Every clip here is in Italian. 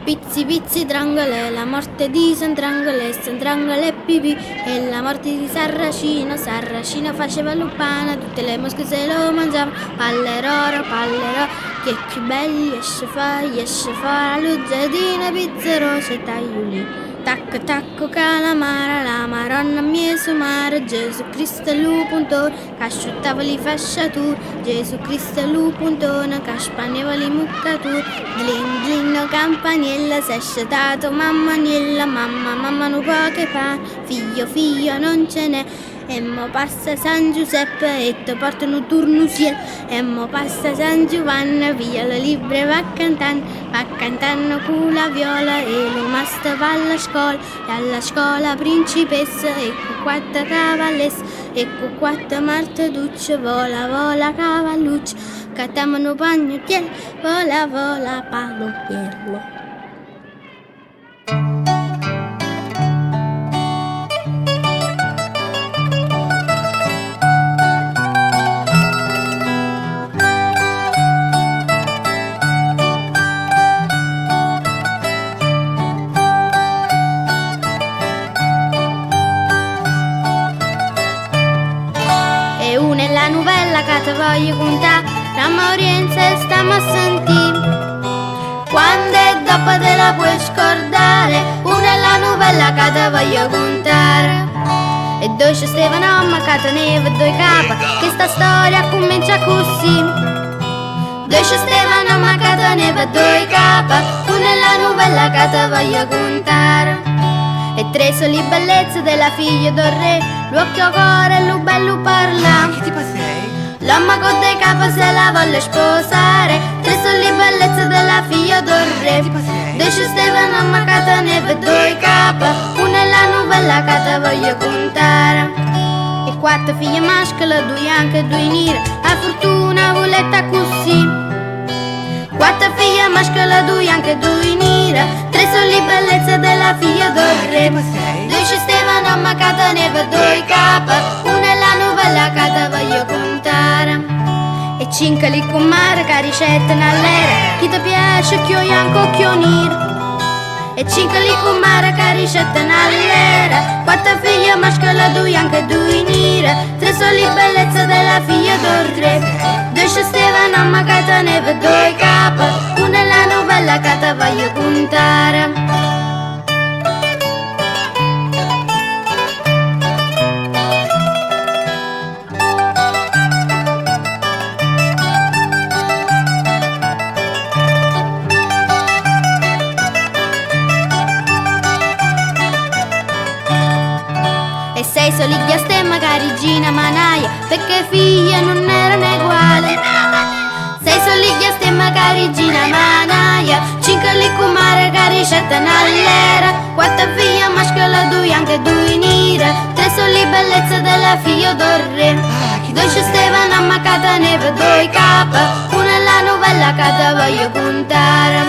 Pizzi pizzi drangole, la morte di Sant'Angole pipì, e la morte di Sarracino faceva lupana, tutte le mosche se lo mangiavano, palleroro, che più belli esce fuori la luzzadina, pizza rosa tagliuli. Tacco tacco calamara, la maronna mia mare, Gesù Cristo l'upuntone, casciuttavoli fasciatur, Gesù Cristo l'upuntone, caspanevoli muccatur, glin glin campaniella, s'è scetato mamma niella, mamma non può che fa, figlio non ce n'è. E mo passa San Giuseppe e te portano turnusiel. E mo passa San Giovanni, via la libre va cantando con la viola. E lo master va alla scuola, e alla scuola principessa. E con quattro cavallesse, e con quattro marteducce. Vola cavalluccio, cattamano pagnutiel. Vola palopierlo. La novella che ti voglio contare, la morienza stiamo a sentire. Quando è dopo te la puoi scordare, una è la novella che ti voglio contare. E dove c'è Stefano ma che teneva due capa, che sta storia comincia così. Dove c'è Stefano ma che teneva due capa, una è la novella che ti voglio contare. E tre sono le bellezze della figlia del re, l'occhio cuore e lo bello parla. Che tipo sei? L'uomo con dei capi se la volle sposare, tre sono le bellezze della figlia del re. Che tipo sei? Due c'è Stefano ma che teneva due capi, una è la novella che ti voglio contare. E quattro figlie maschere, due anche due nere, a fortuna voletta così. Quattro figlie maschere, due anche due nere, tre sono le bellezze della figlia del re. Due c'è Stefano ma che teneva due capi, una è la novella che ti voglio contare. E cinque lì con mare che ricettano all'era, chi ti piace che io anche che nero. E cinque lì con mare che ricettano all'era, quattro figlie maschere, due anche due nere, tre sono le bellezze della figlia del re. Due c'è Stefano ma che teneva due capi, una è la novella che ti voglio contare. E sei solighi a stemma carigina manaia, perché figlie non erano uguali. Sei solighi a stemma carigina manaia, cinque lì con mare che ricettano all'era, quattro figlie maschere, due anche due nere, tre sono le bellezze della figlia del re. Due c'è Stefano ma che teneva due capi, una è la novella che ti voglio contare.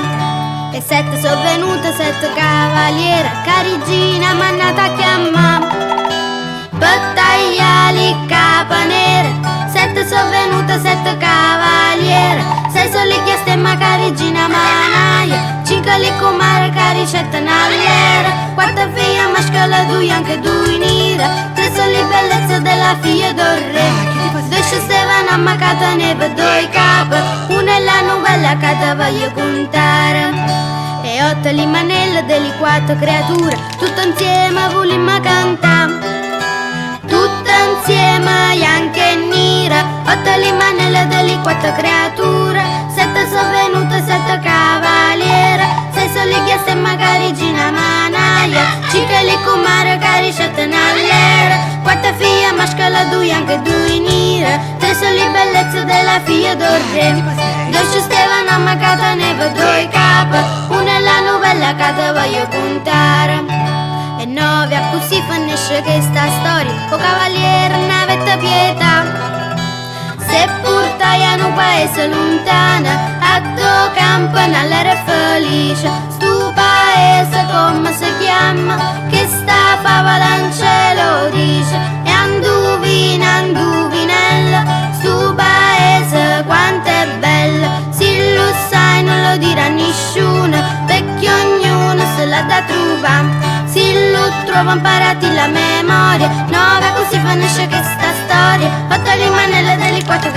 E sette sono venute, sette cavaliere, carigina mannata a chiamare. Battagliali capa nere, sette sono venute, sette cavaliere, sei sono le chieste ma carigina manaia, cinque lì con mare che ricettano all'era, quattro figlie maschere, due anche due nere, tre sono le bellezze della figlia del re. Due c'è Stefano ma che teneva due capi, una è la novella che ti voglio contare. E otto le manelle delle quattro creature, tutto insieme volimmo cantare. Tutte insieme anche nera, otto le manelle delle quattro creature, sette sono venute, sette cavaliere, sei sono le chieste ma carigina manaia, cinque lì con mare che ricettano all'era, quattro figlie maschere, due anche due nere, tre sono le bellezze della figlia del re. Due c'è Stefano ma che teneva due capi, una è la novella che ti voglio contare. E nove a così finisce questa storia, o cavaliere non avete pietà. Se portai a un paese lontano, a tuo campo n'all'era felice, stu paese come si chiama, che sta favola in cielo dice, e anduvinella, stu paese quanto è bello, se lo sai non lo dirà nessuno, perché ogni ho imparati la memoria. 9 così finisce questa storia. 8 rimanelle delle 4